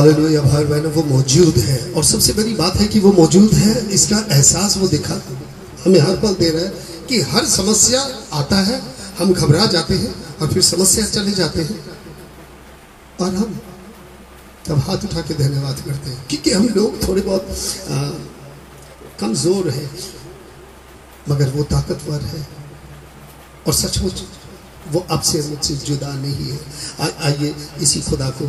Hallelujah भाई बहनों, वो मौजूद है। और सबसे बड़ी बात है कि वो मौजूद है, इसका एहसास वो दिखा हमें हर पल दे रहा है कि हर समस्या आता है, हम घबरा जाते हैं और फिर समस्या चले जाते हैं और हम तब हाथ उठा के धन्यवाद करते हैं, क्योंकि हम लोग थोड़े बहुत कमजोर हैं, मगर वो ताकतवर है और सचमुच वो आपसे मुझसे जुदा नहीं है। आइए इसी खुदा को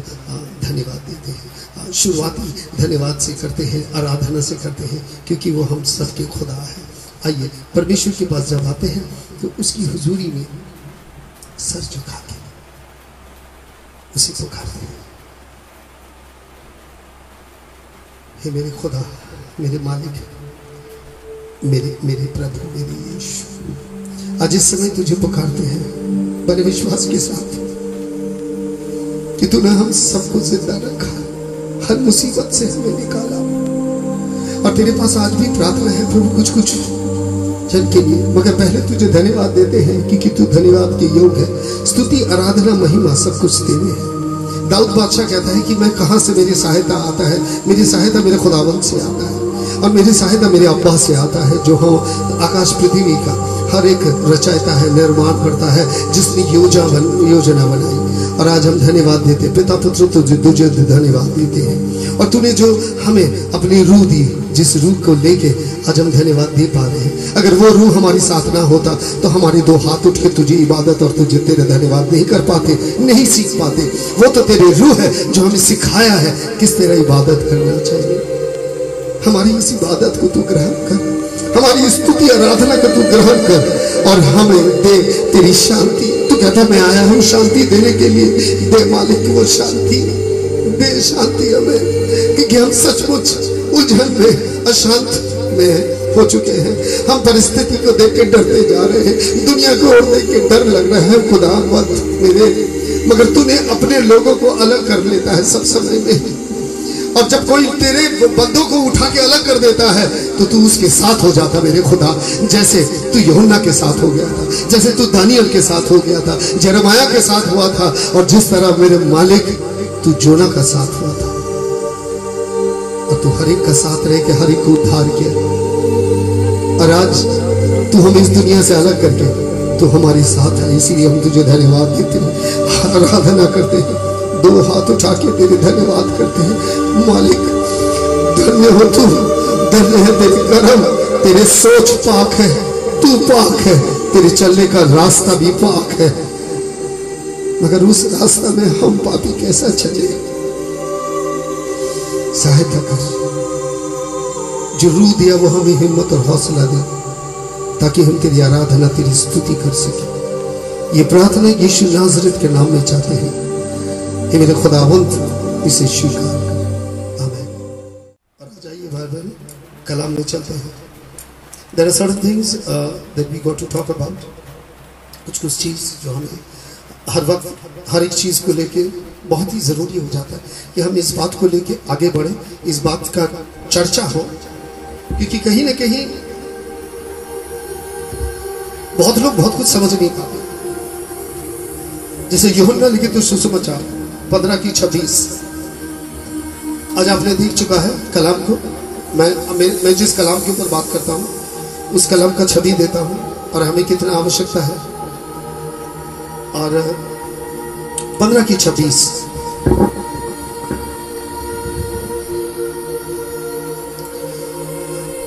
धन्यवाद देते हैं। शुरुआती धन्यवाद से करते हैं, आराधना से करते हैं, क्योंकि वो हम सबके खुदा है। आइए परमेश्वर के पास जब आते हैं तो उसकी हुजूरी में सर झुका के उसी को पुकारते हैं। हे मेरे खुदा, मेरे मालिक, मेरे प्रभु, मेरे यीशु, आज इस समय तुझे पुकारते हैं बड़े विश्वास के साथ कि तूने हम सबको जिंदा रखा, हर मुसीबत से हमें निकाला। और तेरे पास आज भी प्रार्थना है प्रभु कुछ कुछ जन के लिए, मगर पहले तुझे धन्यवाद देते हैं क्योंकि तू धन्यवाद के योग्य है। स्तुति, आराधना, महिमा सब कुछ तेरे है। दाऊद बादशाह कहता है कि मैं कहाँ से मेरी सहायता आता है, मेरी सहायता मेरे खुदावंद से आता है और मेरी सहायता मेरे अब्बा से आता है, जो हम आकाश पृथ्वी का हर एक रचयिता है, निर्माण करता है, जिसने योजना बनाई। और आज हम धन्यवाद देते हैं पिता पुत्र तुझे धन्यवाद देते हैं। और तूने जो हमें अपनी रूह दी, जिस रूह को लेके आज हम धन्यवाद दे पा रहे हैं, अगर वो रूह हमारी साथ ना होता तो हमारे दो हाथ उठ के तुझे इबादत और तुझे तेरे धन्यवाद नहीं कर पाते, नहीं सीख पाते। वो तो तेरी रूह है जो हमें सिखाया है किस तरह इबादत करना चाहिए। हमारी इस इबादत को तू ग्रहण कर, हमारी स्तुति आराधना को तू ग्रहण कर और हमें दे तेरी शांति। तू कहता मैं आया हूँ शांति देने के लिए। दे मालिक वो शांति, दे शांति हमें, क्योंकि हम सचमुच उलझन में, अशांत में हो चुके हैं। हम परिस्थिति को देख के डरते जा रहे हैं, दुनिया को और देख के डर लग रहा है। खुदा मत मेरे, मगर तूने अपने लोगों को अलग कर लेता है सब समय में। और जब कोई तेरे बंदों को उठा के अलग कर देता है तो तू उसके साथ हो जाता मेरे खुदा। जैसे तू यूहन्ना के साथ हो गया था, जैसे तू दानियल के साथ हो गया था, यिर्मयाह के साथ हुआ था, और जिस तरह मेरे मालिक तू जोना का साथ हुआ था। और तू हर एक का साथ रह के हर एक को उद्धार किया। और आज तू हमें इस दुनिया से अलग करके तू हमारे साथ है, इसीलिए हम तुझे धन्यवाद देते हैं, आराधना करते हैं, दो हाथ उठा के तेरे धन्यवाद करते हैं। मालिक धन्य हो तू, धन्य है तेरे कर्म, तेरे सोच पाक है, तू पाक है, तेरे चलने का रास्ता भी पाक है, मगर उस रास्ता में हम पापी कैसा चले। सहायता कर, जो रूह दिया वो हमें हिम्मत और हौसला दे, ताकि हम तेरी आराधना, तेरी स्तुति कर सके। ये प्रार्थना यीशु नाज़रेत के नाम में चाहते हैं, ये मेरे खुदावंद इसे स्वीकार कर, आमीन। और आ जाइए भाई बहन, कलाम में चलते हैं। There are certain things that we got to talk about। कुछ चीज़ जो हमें हर वक्त हर एक चीज़ को लेके बहुत ही ज़रूरी हो जाता है कि हम इस बात को लेके आगे बढ़े, इस बात का चर्चा हो, क्योंकि कहीं ना कहीं बहुत लोग बहुत कुछ समझ नहीं पाते। जैसे यूहन्ना लिखे तो सुसमाचार 15:26 आज आपने देख चुका है कलाम को। मैं जिस कलाम के ऊपर बात करता हूँ उस कलाम का छवि देता हूँ और हमें कितना आवश्यकता है। और 15:26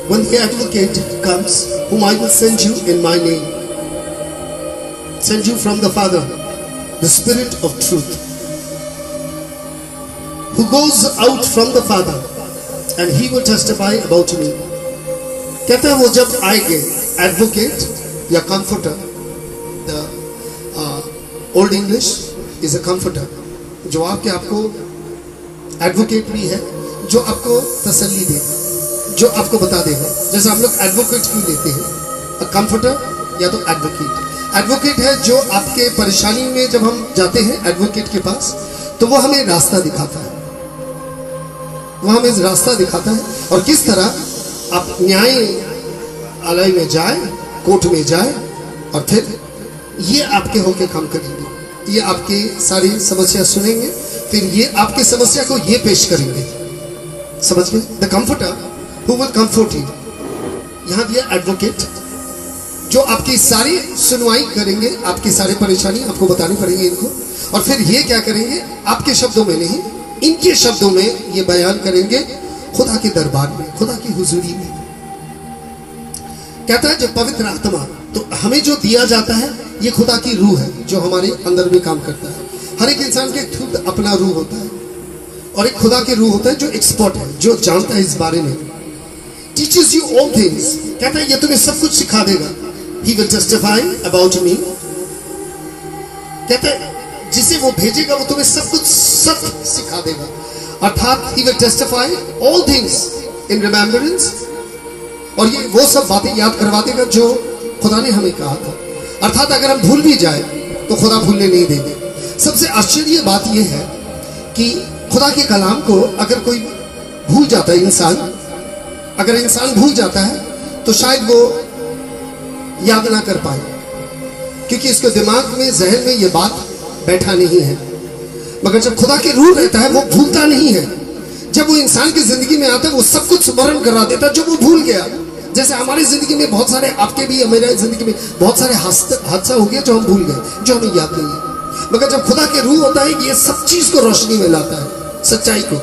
When the advocate comes, whom I will send you in my name, send you from the Father, the Spirit of truth, who goes out from the Father, and he will testify about me। कहता है वो जब आएंगे, advocate या comforter, the old English is a comforter, जो आपको advocate भी है, जो आपको तसल्ली देगा, जो आपको बता देगा। जैसे हम लोग एडवोकेट क्यों लेते हैं, अ कंफर्टर या तो एडवोकेट। एडवोकेट है जो आपके परेशानी में जब हम जाते हैं एडवोकेट के पास तो वो हमें रास्ता दिखाता है, वो हमें रास्ता दिखाता है और किस तरह आप न्यायालय में जाए, कोर्ट में जाए और फिर ये आपके होके काम करेंगे। ये आपकी सारी समस्या सुनेंगे, फिर ये आपकी समस्या को ये पेश करेंगे। समझ गए? The comforter who will comfort you. यहां दिया एडवोकेट, जो आपकी सारी सुनवाई करेंगे, आपकी सारी परेशानी आपको बतानी पड़ेगी इनको, और फिर ये क्या करेंगे, आपके शब्दों में नहीं, इनके शब्दों में ये बयान करेंगे खुदा के दरबार में, खुदा की हुजूरी में। कहता है जो पवित्र आत्मा, तो हमें जो दिया जाता है ये खुदा की रूह है जो हमारे अंदर में काम करता है। हर एक इंसान के खुद अपना रूह होता है, और एक खुदा के रूह होता है जो एक्सपर्ट है, जो जानता है इस बारे में। टीचेस यू ऑल थिंग्स, कहता है ये तुम्हें सब कुछ सिखा देगा। He will testify about me, कहता है जिसे वो भेजेगा वो तुम्हें सब कुछ सत्य सिखा देगा। अर्थात he will testify all things in remembrance, और ये वो सब बातें याद करवा देगा जो खुदा ने हमें कहा था। अर्थात अगर हम भूल भी जाए तो खुदा भूलने नहीं देंगे। सबसे आश्चर्य बात यह है कि खुदा के कलाम को अगर कोई भूल जाता है, अगर इंसान भूल जाता है तो शायद वो याद ना कर पाए, क्योंकि इसके दिमाग में, जहन में ये बात बैठा नहीं है। मगर जब खुदा के रूह रहता है वो भूलता नहीं है। जब वो इंसान की जिंदगी में आता है वो सब कुछ स्मरण करा देता है जो वो भूल गया। जैसे हमारी जिंदगी में बहुत सारे, आपके भी मेरे जिंदगी में बहुत सारे हादसा हो गया जो हम भूल गए, जो हमें याद नहीं है। मगर जब खुदा के रूह होता है ये सब चीज को रोशनी में लाता है, सच्चाई को,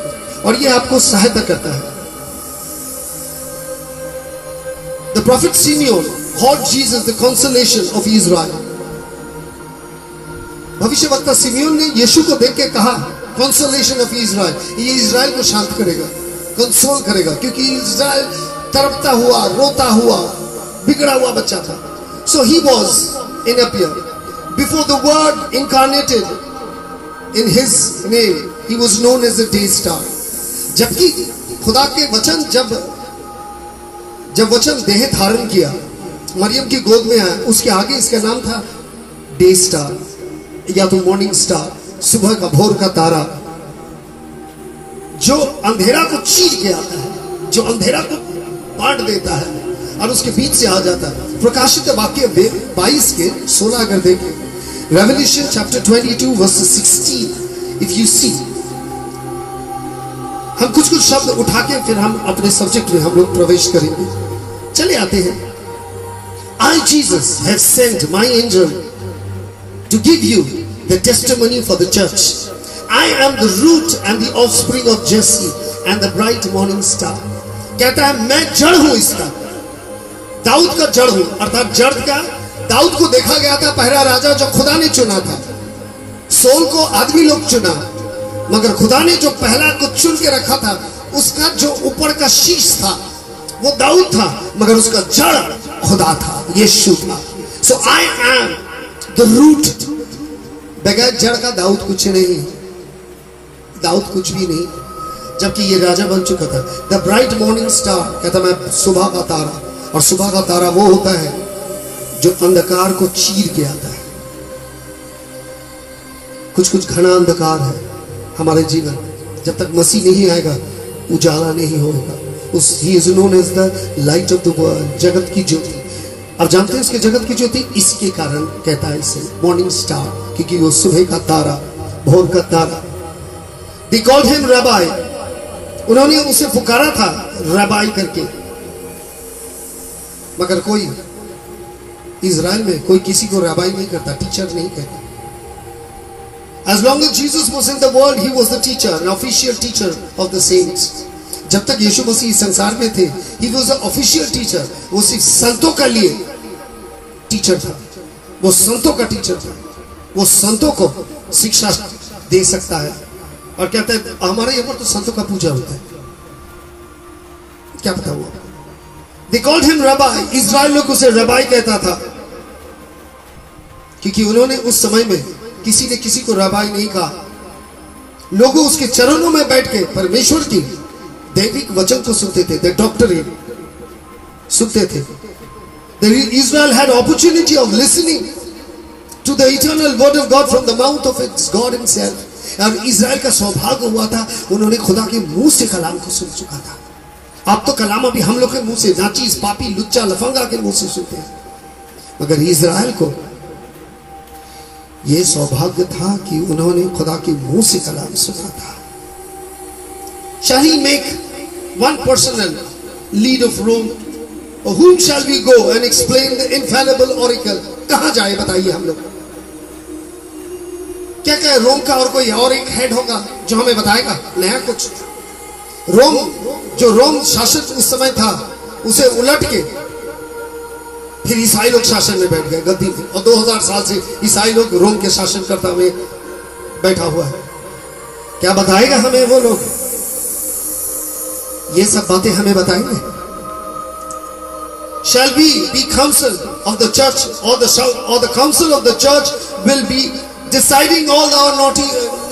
और ये आपको सहायता करता है। The prophet Simeon called Jesus the consolation of Israel. भविष्यवक्ता सिमियोन ने यीशु को देख के कहा consolation of Israel, ये इजराइल को शांत करेगा, कंसोल करेगा, क्योंकि इजराइल तड़पता हुआ, रोता हुआ, बिगड़ा हुआ बच्चा था। So he was in appear before the word incarnated in his name, he was known as the day star. जबकि खुदा के वचन जब वचन देह धारण किया, मरियम की गोद में आया, उसके आगे इसका नाम था डे स्टार, या तो मॉर्निंग स्टार, सुबह का, भोर का तारा, जो अंधेरा को चीर के आता है, जो अंधेरा को बांट देता है और उसके बीच से आ जाता है। प्रकाशित वाक्य 22 के 16 अगर देखें, revelation chapter 22 verse 16, if you see, हम कुछ शब्द उठा के फिर हम अपने सब्जेक्ट में हम लोग प्रवेश करेंगे। चले आते हैं। I Jesus have sent my angel to give you the testimony for the church. I am the root and the offspring of Jesse and the bright morning star. कहता है मैं जड़ हूं इसका, दाऊद का जड़ हूं। अर्थात जड़ का, दाऊद को देखा गया था पहला राजा जो खुदा ने चुना था। सोल को आदमी लोग चुना, मगर खुदा ने जो पहला को चुन के रखा था, उसका जो ऊपर का शीश था वो दाऊद था, मगर उसका जड़ खुदा था, यीशु था। So I am the root. बगैर जड़ का दाऊद कुछ नहीं, दाऊद कुछ भी नहीं, जबकि ये राजा बन चुका था। The bright morning star, कहता मैं सुबह का तारा, और सुबह का तारा वो होता है जो अंधकार को चीर के आता है। कुछ घना अंधकार है हमारे जीवन, जब तक मसीह नहीं आएगा उजाला नहीं होगा। He is known as the light of the world, जगत की ज्योति। अब जानते हैं इसके जगत की ज्योति इसके कारण कहता है इसे मॉर्निंग स्टार, क्योंकि वो सुबह का तारा, भोर का तारा। They called him Rabbi, उन्होंने उसे पुकारा था रबाई करके, मगर कोई इजराइल में कोई किसी को रबाई नहीं करता, टीचर नहीं कहता। As long as Jesus was in the world, he was the teacher, an official teacher of the saints. जब तक यीशु मसीह इस संसार में थे, he was the official teacher, वो सिर्फ संतों का लिए टीचर था, वो संतों का टीचर था, वो संतों को शिक्षा दे सकता है। और कहता है हमारे यहाँ पर तो संतों का पूजा होता है, क्या पता हुआ। They called him Rabbi, Israel लोग उसे रबाई कहता था, क्योंकि उन्होंने उस समय में किसी ने किसी को रबाई नहीं कहा। लोग उसके चरणों में बैठ के परमेश्वर की दैविक वचन को सुनते थे, the doctrine सुनते थे। Israel had opportunity of listening to the eternal word of God from the mouth of its God himself. और इजराइल का सौभाग्य हुआ था, उन्होंने खुदा के मुंह से कलाम को सुन चुका था। आप तो कलाम अभी हम लोग के मुंह से, नाचीज, पापी, लुच्चा, लफंगा के मुंह से सुनते हैं, मगर इजराइल को ये सौभाग्य था कि उन्होंने खुदा के मुंह से कलाम सुना था। Shall he make one personal lead of Rome? Or whom shall we go and explain the infallible oracle? कहाँ जाए बताइए हम लोग? क्या क्या रोम का और कोई और एक हेड होगा जो हमें बताएगा नया कुछ? रोम, जो रोम शासक उस समय था, उसे उलट के फिर ईसाई लोग शासन में बैठ गए गद्दी में, और 2000 साल से ईसाई लोग रोम के शासनकर्ता में बैठा हुआ है। क्या बताएगा हमें वो लोग? ये सब बातें हमें बताएंगे। Shall we be council of the church, or the council of the church will be deciding all our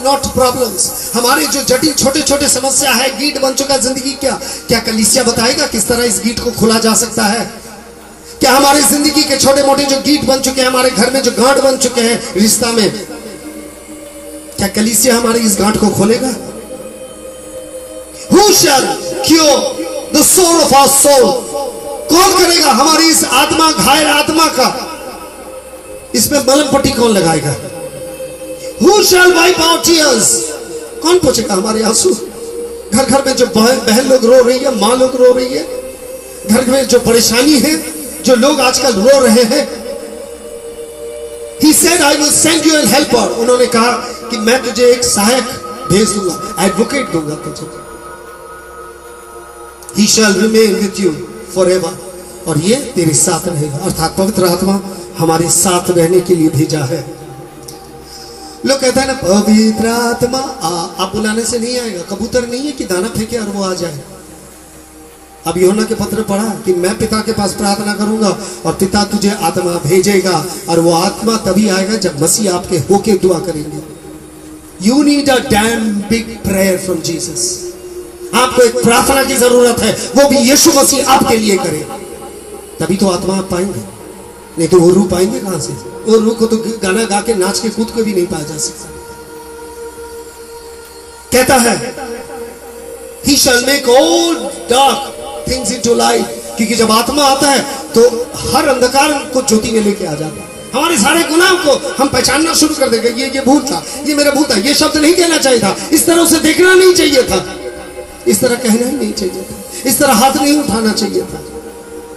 not problems? हमारे जो जटिल छोटे छोटे समस्या है, गीट बन चुका जिंदगी, क्या कलीसिया बताएगा किस तरह इस गीट को खोला जा सकता है? क्या हमारी जिंदगी के छोटे मोटे जो गीट बन चुके हैं, हमारे घर में जो गांठ बन चुके हैं रिश्ता में, क्या कलीसिया हमारी इस गांठ को खोलेगा? Who shall cure the soul of our soul? कौन करेगा हमारी इस आत्मा, घायल आत्मा का, इसमें मलम पट्टी कौन लगाएगा? Who shall wipe our tears? कौन पोछेगा हमारे आंसू? घर घर में जो बहन लोग रो रही है, माँ लोग रो रही है, घर में जो परेशानी है, जो लोग आजकल रो रहे हैं। He said, I will send you a helper. उन्होंने कहा कि मैं तुझे एक सहायक भेज दूंगा, एडवोकेट दूंगा तुझे। He shall remain with you forever. और ये तेरे साथ रहेगा, अर्थात पवित्र आत्मा हमारे साथ रहने के लिए भेजा है। लोग कहते हैं ना, पवित्र आत्मा आप बुलाने से नहीं आएगा। कबूतर नहीं है कि दाना फेंके और वो आ जाए। अब यूहन्ना के पत्र पढ़ा कि मैं पिता के पास प्रार्थना करूंगा और पिता तुझे आत्मा भेजेगा, और वो आत्मा तभी आएगा जब मसीह आपके होके दुआ करेंगे। You need a damn big prayer from Jesus. आपको एक प्रार्थना की जरूरत है, वो भी यीशु मसीह आपके लिए करे, तभी तो आत्मा आप पाएंगे। नहीं तो वो रूह पाएंगे कहां से? वो रूह को तो गाना गा के नाच के कूद के भी नहीं पाया जा सकता। कहता है He shall make all dark things into light, क्योंकि जब आत्मा आता है तो हर अंधकार को ज्योति में लेके आ जाता है। हमारे सारे गुनाह को हम पहचानना शुरू कर देंगे। ये भूल था, ये मेरा भूल था, ये शब्द नहीं कहना चाहिए था, इस तरह उसे देखना नहीं चाहिए था, इस तरह कहना ही नहीं चाहिए था, इस तरह हाथ नहीं उठाना चाहिए था,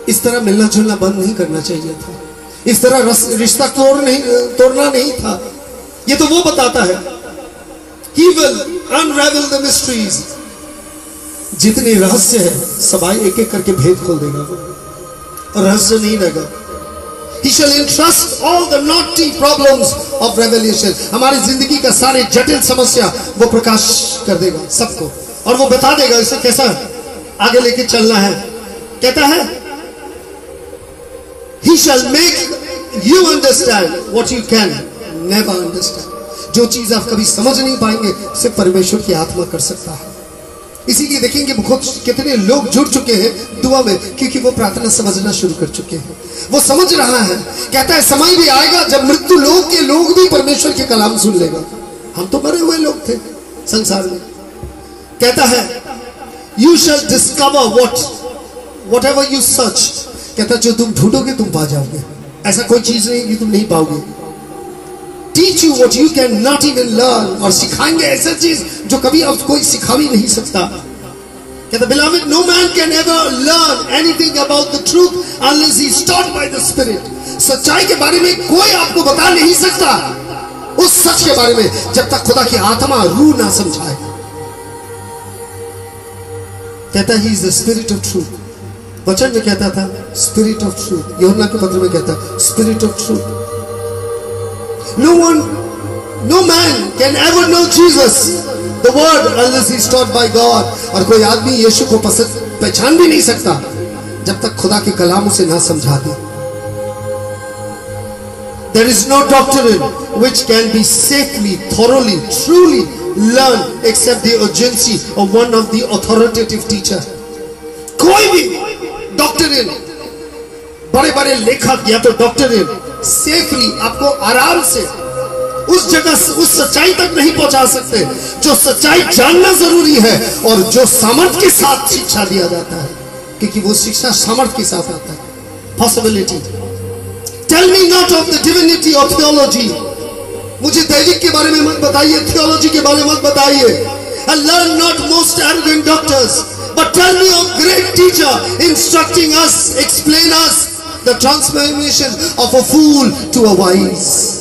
इस तरह मिलना जुलना बंद नहीं करना चाहिए था, इस तरह रिश्ता तोड़ना नहीं था। ये तो वो बताता है। He will unravel the mysteries. जितने रहस्य है सबाई एक एक करके भेद खोल देगा वो, और रहस्य नहीं रहेगा। He shall entrust all the knotty problems of revelation. हमारी जिंदगी का सारे जटिल समस्या वो प्रकाश कर देगा सबको, और वो बता देगा इसे कैसा आगे लेके चलना है। कहता है He shall make you understand what you can never understand. जो चीज आप कभी समझ नहीं पाएंगे सिर्फ परमेश्वर की आत्मा कर सकता है। इसीलिए देखेंगे खुद कितने लोग जुड़ चुके हैं दुआ में, क्योंकि वो प्रार्थना समझना शुरू कर चुके हैं। वो समझ रहा है। कहता है समय भी आएगा जब मृत्यु लोक के लोग भी परमेश्वर के कलाम सुन लेगा। हम तो मरे हुए लोग थे संसार में। कहता है You shall discover whatever you search. कहता जो तुम ढूंढोगे तुम पा जाओगे, ऐसा कोई चीज नहीं कि तुम नहीं पाओगे। Teach you what you can not even learn. और सिखाएंगे ऐसा चीज जो कभी अब कोई सिखा भी नहीं सकता। कहता Beloved, no man can ever learn anything about the truth unless he is taught by the Spirit. सच्चाई के बारे में कोई आपको बता नहीं सकता उस सच के बारे में जब तक खुदा की आत्मा रूह ना समझाए। कहता He is the Spirit of truth. वचन में कहता था Spirit of truth। यूहन्ना के पत्र में कहता Spirit of truth. No man can ever know Jesus, the Word, unless he is taught by God. और कोई आदमी यीशु को पहचान भी नहीं सकता जब तक खुदा के कलाम उसे ना समझा दे। There is no doctrine which can be safely, thoroughly, truly learned except the urgency of one of the authoritative teacher. कोई भी डॉक्टरिन, बड़े बड़े लेखक या तो डॉक्टरिन सेफली आपको आराम से उस जगह उस सच्चाई तक नहीं पहुंचा सकते जो सच्चाई जानना जरूरी है और जो सामर्थ के साथ शिक्षा दिया जाता है, क्योंकि वो शिक्षा सामर्थ के साथ आता है। Possibility. Tell me not of the divinity of theology, मुझे दैविक के बारे में मत बताइए, थियोलॉजी के बारे में मत बताइए. And learn not most arrogant doctors, but tell me of great teacher instructing us, explain us the transformation of a fool to a wise.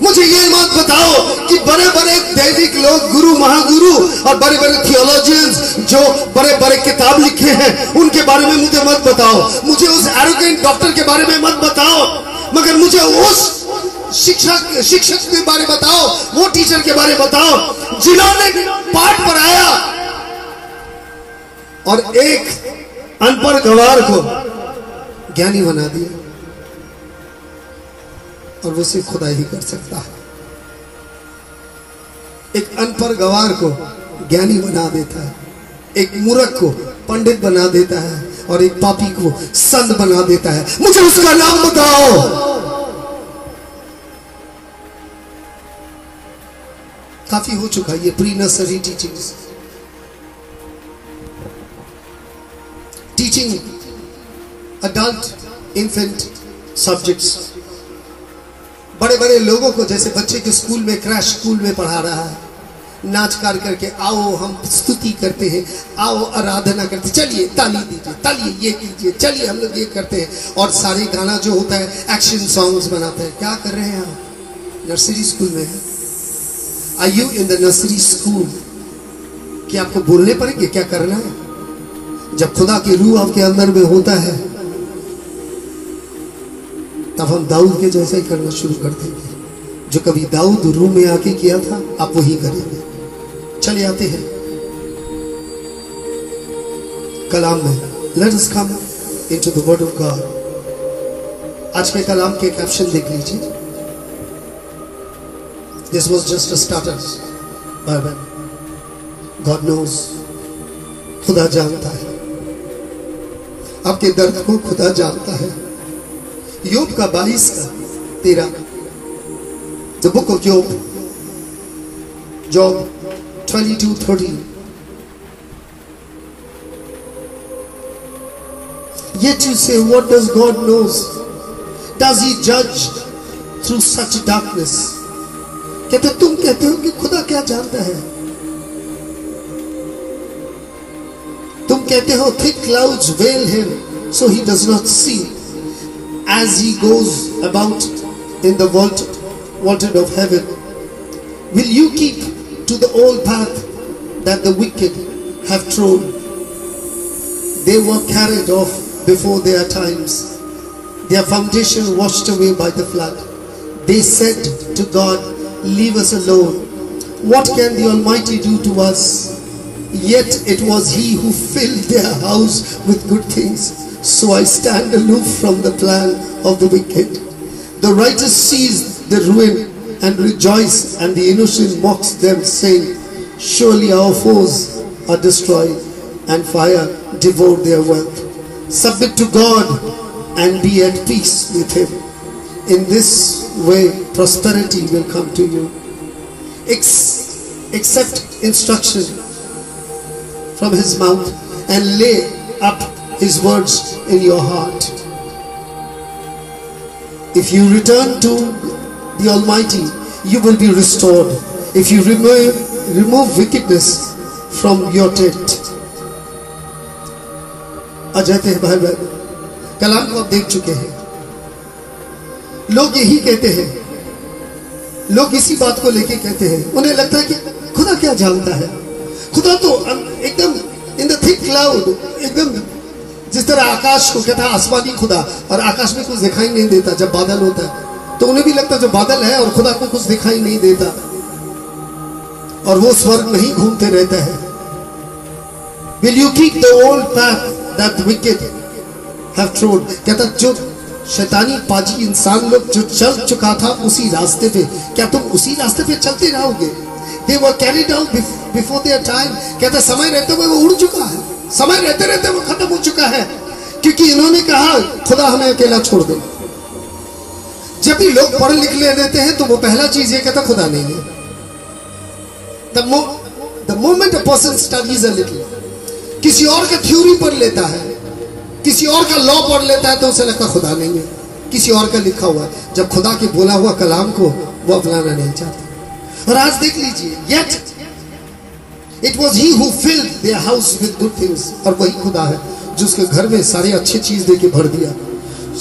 मुझे ये मत बताओ कि बड़े बड़े दैविक लोग, गुरु महागुरु और बड़े बड़े थियोलॉजियंस जो बड़े बड़े किताब लिखे हैं उनके बारे में मुझे मत बताओ. मुझे उस एरोगेंट डॉक्टर के बारे में मत बताओ, मगर मुझे उस शिक्षक के बारे बताओ, वो टीचर के बारे बताओ जिन्होंने पाठ पढ़ाया और एक अनपढ़ गवार को ज्ञानी बना दिया. और वो सिर्फ खुदा ही कर सकता है. एक अनपढ़ गवार को ज्ञानी बना देता है, एक मूर्ख को पंडित बना देता है और एक पापी को संत बना देता है. मुझे उसका नाम बताओ. काफी हो चुका ये pre nursery teaching adult infant subjects. बड़े बड़े लोगों को जैसे बच्चे के स्कूल में, क्रैश स्कूल में पढ़ा रहा है, नाच कार करके आओ हम स्तुति करते हैं, आओ आराधना करते, चलिए ताली दीजिए, ताली ये कीजिए, चलिए हम लोग ये करते हैं. और सारे गाना जो होता है एक्शन सॉन्ग्स बनाते हैं. क्या कर रहे हैं आप? नर्सरी स्कूल में है. Are you in the nursery school? कि आपको बोलने पड़ेंगे क्या करना है? जब खुदा की रूह आपके अंदर में होता है तब हम दाऊद के जैसा ही करना शुरू कर देंगे. जो कभी दाऊद रूह में आके किया था आप वही करेंगे. चले आते हैं कलाम में. Let us come into the word of God. आज के कलाम के कैप्शन देख लीजिए. This was just a starter, but God knows. खुदा जानता है आपके दर्द को, खुदा जानता है. योग का 22 का 13. The book of Job, Job 22:13. Yet you say, what does God knows? Does he judge through such darkness? कहते तुम कहते हो कि खुदा क्या जानता है. तुम कहते हो thick clouds veil him so he does not see as he goes about in the vaulted of heaven. Will you keep to the old path that the wicked have trod? They were carried off before their times, their foundation washed away by the flood. They said to God, leave us alone. What can the Almighty do to us? Yet it was He who filled their house with good things. So I stand aloof from the plan of the wicked. The righteous sees the ruin and rejoice, and the innocent mocks them, saying, surely our foes are destroyed, and fire devoured their wealth. Submit to God and be at peace with Him. In this way prosperity will come to you. Accept instruction from His mouth and lay up His words in your heart. If you return to the Almighty, you will be restored. If you remove wickedness from your tent. आ जाते हैं भाई बहन, कलाम को आप देख चुके हैं. लोग यही कहते हैं, लोग इसी बात को लेके कहते हैं. उन्हें लगता है कि खुदा क्या जानता है. खुदा तो एकदम इन द थिक क्लाउड, एकदम जिस तरह आकाश को कहता है आसमानी खुदा, और आकाश में कुछ दिखाई नहीं देता जब बादल होता है, तो उन्हें भी लगता है जो बादल है और खुदा को कुछ दिखाई नहीं देता और वो स्वर्ग में ही घूमते रहता है. Will you keep the old path that the wicked have trod? कहता जो शैतानी पाजी इंसान लोग जो चल चुका था उसी रास्ते पे, क्या तुम उसी रास्ते पे चलते रहोगे? They were carried out before their time. कहता समय रहते हुए वो उड़ चुका है, समय रहते रहते वो खत्म हो चुका है, क्योंकि इन्होंने कहा खुदा हमें अकेला छोड़ दे. जब भी लोग पढ़ लिख ले लेते हैं तो वो पहला चीज ये कहता खुदा नहीं है. The moment a person studies a little, किसी और का थ्योरी पढ़ लेता है, किसी और का लॉ पढ़ लेता है, तो उसे लगता खुदा नहीं है, किसी और का लिखा हुआ है. जब खुदा के बोला हुआ कलाम को वो अपनाना नहीं चाहते। और आज देख लीजिए, yet it was he who filled their house with good things, और वही खुदा है जो उसके घर में सारी अच्छी चीज दे के भर दिया।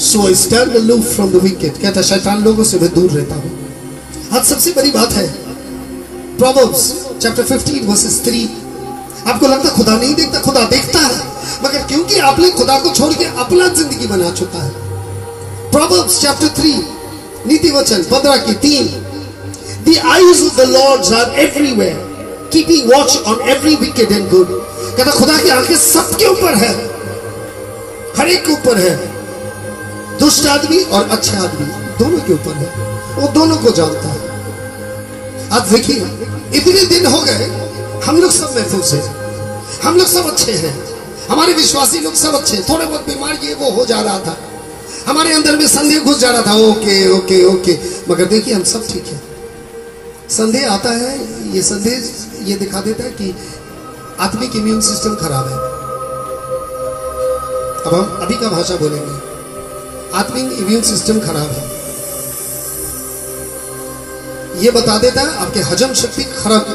So I stand aloof from the wicked, कहता शैतान लोगों से मैं दूर रहता हूँ। आज सबसे बड़ी बात है Proverbs chapter 15 verses 3। आपको लगता खुदा नहीं देखता? खुदा देखता है, मगर क्योंकि आपने खुदा को छोड़ के अपना जिंदगी बना चुका है। Proverbs chapter 3 नीति वचन 15:3। The eyes of the Lord are everywhere, keeping watch on every wicked and good। कहता खुदा की आंखें सबके ऊपर है, हर एक के ऊपर है, दुष्ट आदमी और अच्छे आदमी दोनों के ऊपर है, वो दोनों को जानता है। आज देखिए, इतने दिन हो गए हम लोग सब महफूज हैं, हम लोग सब अच्छे हैं, हमारे विश्वासी लोग सब अच्छे हैं। थोड़े बहुत बीमार ये वो हो जा रहा था, हमारे अंदर में संदेह घुस जा रहा था, ओके ओके ओके, मगर देखिए हम सब ठीक है। संदेह आता है, ये संदेह ये दिखा देता है कि आत्मिक इम्यून सिस्टम खराब है। अब हम अभी का भाषा बोलेंगे, आत्मिक इम्यून सिस्टम खराब है। ये बता देता है आपके हजम शक्ति खराब।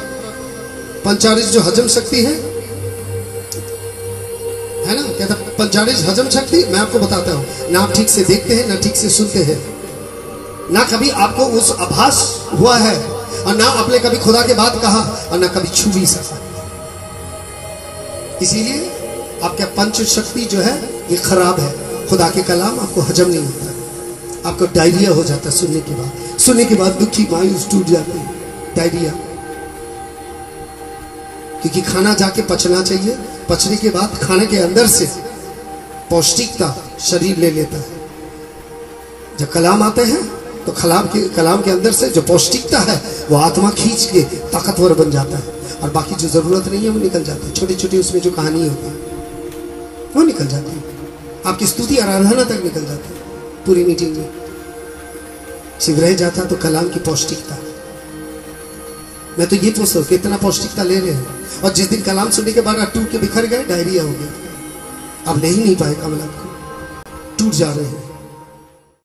पंचारिश जो हजम शक्ति है ना, कहता पंचारिश हजम शक्ति, मैं आपको बताता हूं, ना आप ठीक से देखते हैं, ना ठीक से सुनते हैं, ना कभी आपको उस आभास हुआ है, और ना आपने कभी खुदा के बात कहा, और ना कभी छू भी सका। इसीलिए आपका पंच शक्ति जो है ये खराब है। खुदा के कलाम आपको हजम नहीं होता, आपको डायरिया हो जाता है सुनने के बाद दुखी मायूस टूट जाते हैं, डायरिया। क्योंकि खाना जाके पचना चाहिए, पचने के बाद खाने के अंदर से पौष्टिकता शरीर ले लेता है। जब कलाम आते हैं तो कलाम के अंदर से जो पौष्टिकता है वो आत्मा खींच के ताकतवर बन जाता है, और बाकी जो जरूरत नहीं है वो निकल जाता है। छोटी छोटी उसमें जो कहानी होती है वो निकल जाती है, आपकी स्तुति आराधना तक निकल जाती है। पूरी मीटिंग में सिर्फ रह जाता तो कलाम की पौष्टिकता। मैं तो ये पूछता हूँ कितना पौष्टिकता ले रहे हैं, और जिस दिन कलाम सुनने के बाद आप टूट के बिखर गए, डायरिया हो गया, आप नहीं पाए, कमल आपको टूट जा रहे हैं।